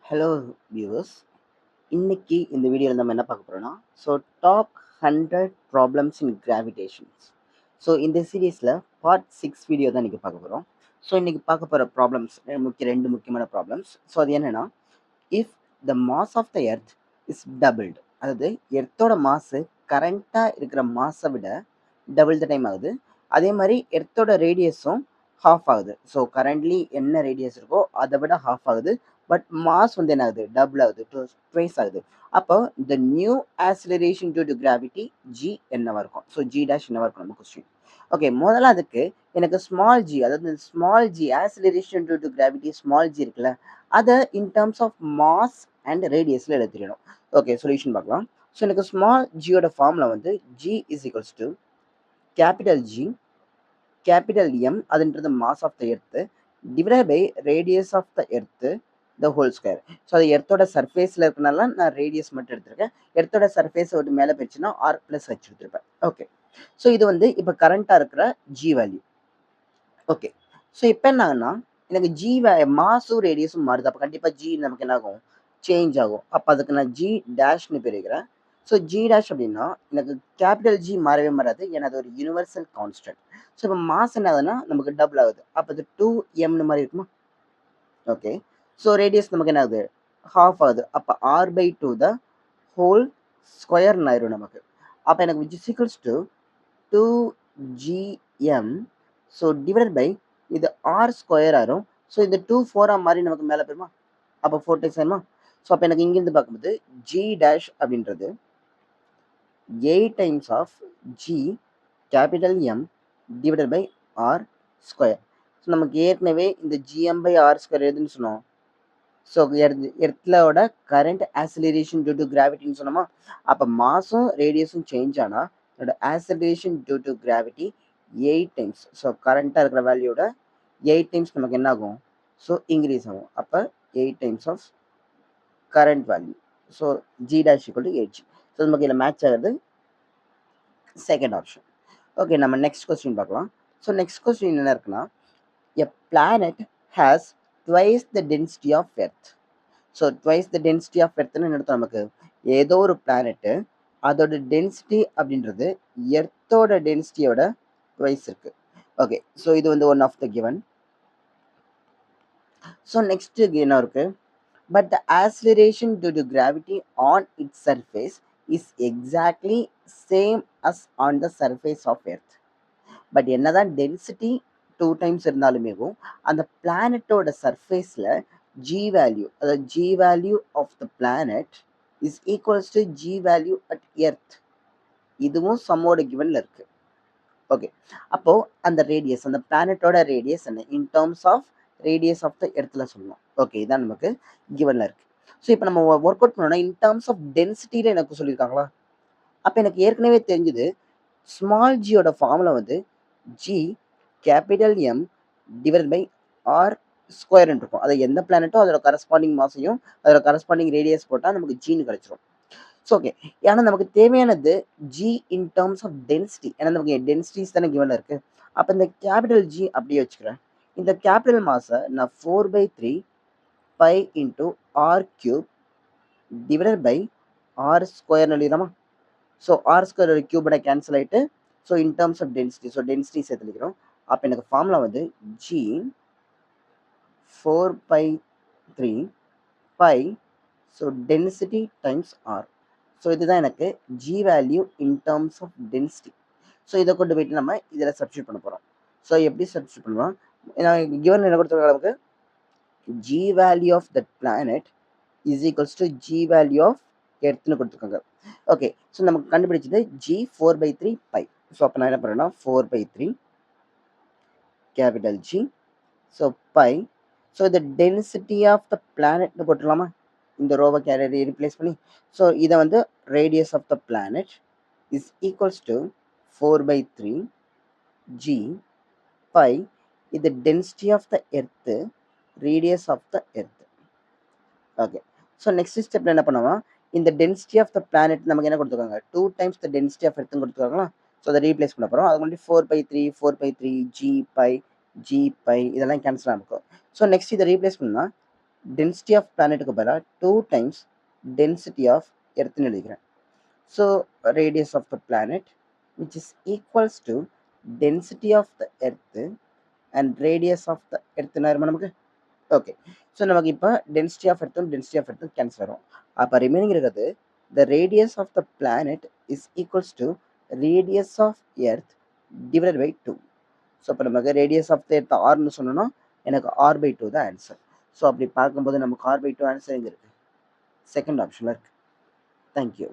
Hello viewers. இன்னைக்கு இந்த வீடியோவில் நம்ம என்ன பார்க்க போகிறோம்னா டாப் 100 ப்ராப்ளம்ஸ் இன் கிராவிடேஷன்ஸ். இந்த சீரீஸில் பார்ட் 6 வீடியோ தான் இன்றைக்கி பார்க்க போகிறோம். இன்றைக்கி பார்க்க போகிற ப்ராப்ளம்ஸ் ரெண்டு முக்கியமான ப்ராப்ளம்ஸ். அது என்னென்னா, if the mass of the earth is doubled, அதாவது எர்த்தோட மாசு கரண்ட்டாக இருக்கிற மாஸை விட டபுள் த டைம் ஆகுது. அதே மாதிரி எர்த்தோட ரேடியஸும் ஹாஃப் ஆகுது. கரண்ட்லி என்ன ரேடியஸ் இருக்கோ அதை விட ஹாஃப் ஆகுது. பட் மாஸ் வந்து என்ன ஆகுது, டபுள் ஆகுது, ட்வைஸ் ஆகுது. அப்போ இந்த new acceleration due to gravity g என்னவா இருக்கும்? ஜி டேஷ் என்னவா இருக்கும் நம்ம கொஸ்டின். ஓகே, முதல்ல அதுக்கு எனக்கு ஸ்மால் ஜி, அதாவது small G acceleration due to gravity small G இருக்குல்ல, அதை in terms of mass and ரேடியஸில் எழுதிடணும். ஓகே, சொல்யூஷன் பார்க்கலாம். எனக்கு ஸ்மால் ஜியோட ஃபார்முலா வந்து G is equals to capital G capital M, அதுன்றது mass of the earth, divide by radius of the earth the whole square. அது எர்த்தோட சர்ஃபேஸில் இருக்கனால நான் ரேடியஸ் மட்டும் எடுத்திருக்கேன். எர்த்தோட சர்ஃபேஸை விட்டு மேலே போயிடுச்சுன்னா ஆர் ப்ளஸ் ஹெச் எடுத்திருப்பேன். ஓகே, இது வந்து இப்போ கரண்ட்டாக இருக்கிற ஜி வேல்யூ. ஓகே, இப்போ என்ன ஆகுனா, எனக்கு ஜி மாஸும் ரேடியஸும் மாறுது. அப்போ கண்டிப்பாக ஜி நமக்கு என்ன ஆகும், சேஞ்ச் ஆகும். அப்போ அதுக்கு நான் ஜி டேஷ்னு பிரிக்கிறேன். ஜி டேஷ் அப்படின்னா எனக்கு கேபிட்டல் ஜி மாறவே மாறாது, ஏன்னா அது ஒரு யூனிவர்சல் கான்ஸ்டன்ட். இப்போ மாஸ் என்ன ஆகுதுன்னா நமக்கு டபுள் ஆகுது. அப்போ அது 2m மாதிரி இருக்குமா? ஓகே, ரேடியஸ் நமக்கு என்ன ஆகுது, ஹாஃப் ஆகுது. அப்போ ஆர் பை 2 த ஹோல் ஸ்கொயர்னு ஆயிரும் நமக்கு. அப்போ எனக்கு which is equals to 2gm. Divide by இது ஆர் ஸ்கொயர் ஆயிரும். இந்த 2 4 மாதிரி நமக்கு மேலே போயிருமா? அப்போ 4 டைம்ஸ் ஆயிருமா? அப்போ எனக்கு இங்கிருந்து பார்க்கும்போது ஜி டேஷ் அப்படின்றது 8 times of g capital M divided by r square. நமக்கு ஏற்கனவே இந்த ஜிஎம் பை ஆர் ஸ்கொயர் எதுன்னு சொன்னோம்? எர்த்தோட கரண்ட் ஆக்சிலரேஷன் டியூ டு கிராவிட்டின்னு சொன்னோமா? அப்போ மாஸும் ரேடியஸும் சேஞ்ச் ஆனால் அதோட acceleration due to gravity 8 times. கரண்ட்டாக இருக்கிற வேல்யூட 8 டைம்ஸ் நமக்கு என்ன ஆகும், இன்க்ரீஸ் ஆகும். அப்போ 8 times of current value. G dash equal to 8g. நமக்கு இதில் மேட்ச் ஆகிறது செகண்ட் ஆப்ஷன். ஓகே, நம்ம நெக்ஸ்ட் கொஸ்டின் பார்க்கலாம். நெக்ஸ்ட் கொஸ்டின் என்ன இருக்குன்னா, a planet has twice the density of earth. Twice the density of எர்த்னு எடுத்தோம். நமக்கு ஏதோ ஒரு பிளானட்டு அதோட டென்சிட்டி அப்படின்றது எர்த்தோட டென்சிட்டியோட ட்வைஸ் இருக்கு. ஓகே, இது வந்து one of the given. Next என்ன இருக்கு, but the acceleration due to gravity on its surface is exactly same as on the surface of earth. But என்னதான் டென்சிட்டி 2 டைம்ஸ் இருந்தாலுமே அந்த பிளானட்டோட சர்ஃபேஸில் ஜி வேல்யூ, அதாவது g value of the planet is equals to G value at earth. இதுவும் சம்மோட கிவனில் இருக்கு. Okay, அப்போ அந்த ரேடியஸ், அந்த பிளானட்டோட ரேடியஸ் என்ன in terms of radius of the எர்த்தில் சொல்லணும். ஓகே, இதான் நமக்கு கிவனில் இருக்கு. இப்போ நம்ம ஒர்க் அவுட் பண்ணோம்னா இன் டர்ம்ஸ் ஆஃப் டென்சிட்டியில் எனக்கு சொல்லியிருக்காங்களா? அப்போ எனக்கு ஏற்கனவே தெரிஞ்சுது ஸ்மால் ஜியோட ஃபார்முலா வந்து g capital M divide by R ஸ்கொயர்னு இருக்கும். அதை எந்த பிளானட்டோ அதோட கரஸ்பாண்டிங் மாசையும் அதோட கரஸ்பாண்டிங் ரேடியஸ் போட்டால் நமக்கு ஜின்னு கிடைச்சிரும். ஓகே, ஏன்னா நமக்கு தேவையானது g in terms of density. ஏன்னா நமக்கு டென்சிட்டிஸ் தானே கிவனில் இருக்கு. அப்போ இந்த கேபிட்டல் ஜி அப்படியே வச்சுக்கிறேன். இந்த கேபிட்டல் மாஸை நான் 4/3 pi into r cube divided by R ஸ்கொயர்னு எழுதிடலாமா? ஆர் ஸ்கொயர் கியூபோட கேன்சல் ஆகிட்டு in terms of density, density சேர்த்து எழுதிக்கிறோம். அப்போ எனக்கு ஃபார்முலா வந்து g 4/3 pi density times r. இதுதான் எனக்கு g value in terms of density. இதை கொண்டு போயிட்டு நம்ம இதில் சப்ஸ்டியூட் பண்ண போகிறோம். எப்படி சப்ஸ்டியூட் பண்ணுவோம்? கிவன் என்ன கொடுத்துருக்க நமக்கு G value of that planet is equals to G value of எர்த்னு கொடுத்துருக்காங்க. ஓகே, நமக்கு கண்டுபிடிச்சது ஜி 4/3 பை. அப்போ நான் என்ன பண்ணுறேன்னா 4/3 கேபிட்டல் ஜி பை. இந்த டென்சிட்டி ஆஃப் த பிளானட்னு போட்டுடலாமா? இந்த ரோவை கேரி ரீப்ளேஸ் பண்ணி இதை வந்து radius of the planet is equals to 4/3 G pi. இது density of the earth, radius of the earth. Okay, next ஸ்டெப்ல என்ன பண்ணுவோம், இந்த டென்சிட்டி ஆஃப் த பிளானட் நமக்கு என்ன கொடுத்துருக்காங்க, 2 டைம்ஸ் த டென்சிட்டி ஆஃப் எர்த்துன்னு கொடுத்துருக்காங்களா? அதை ரீப்ளேஸ் பண்ண போகிறோம். அது முன்னாடி 4/3 ஜி பை இதெல்லாம் கேன்சல் ஆகும். நெக்ஸ்ட் இதை ரீப்ளேஸ் பண்ணால் டென்சிட்டி ஆஃப் பிளானெட்டுக்கு பதிலாக 2 டைம்ஸ் டென்சிட்டி ஆஃப் எர்த்துன்னு எழுதிக்கிறேன். So radius of the planet which is equals to density of the earth and radius of the எர்த்துனா நமக்கு ஓகே. ஸோ நமக்கு இப்போ டென்சிட்டி ஆஃப் எர்த்தும் கேன்சல் வரும். அப்போ ரிமைனிங் இருக்கிறது the radius of the planet is equals to radius of earth divided by 2. So அப்போ நமக்கு radius of the earth ஆர்னு சொன்னோன்னா எனக்கு r/2 தான் ஆன்சர். ஸோ அப்படி பார்க்கும்போது நமக்கு r/2 ஆன்சர் எங்கே இருக்குது? செகண்ட் ஆப்ஷனில் இருக்குது. தேங்க்யூ.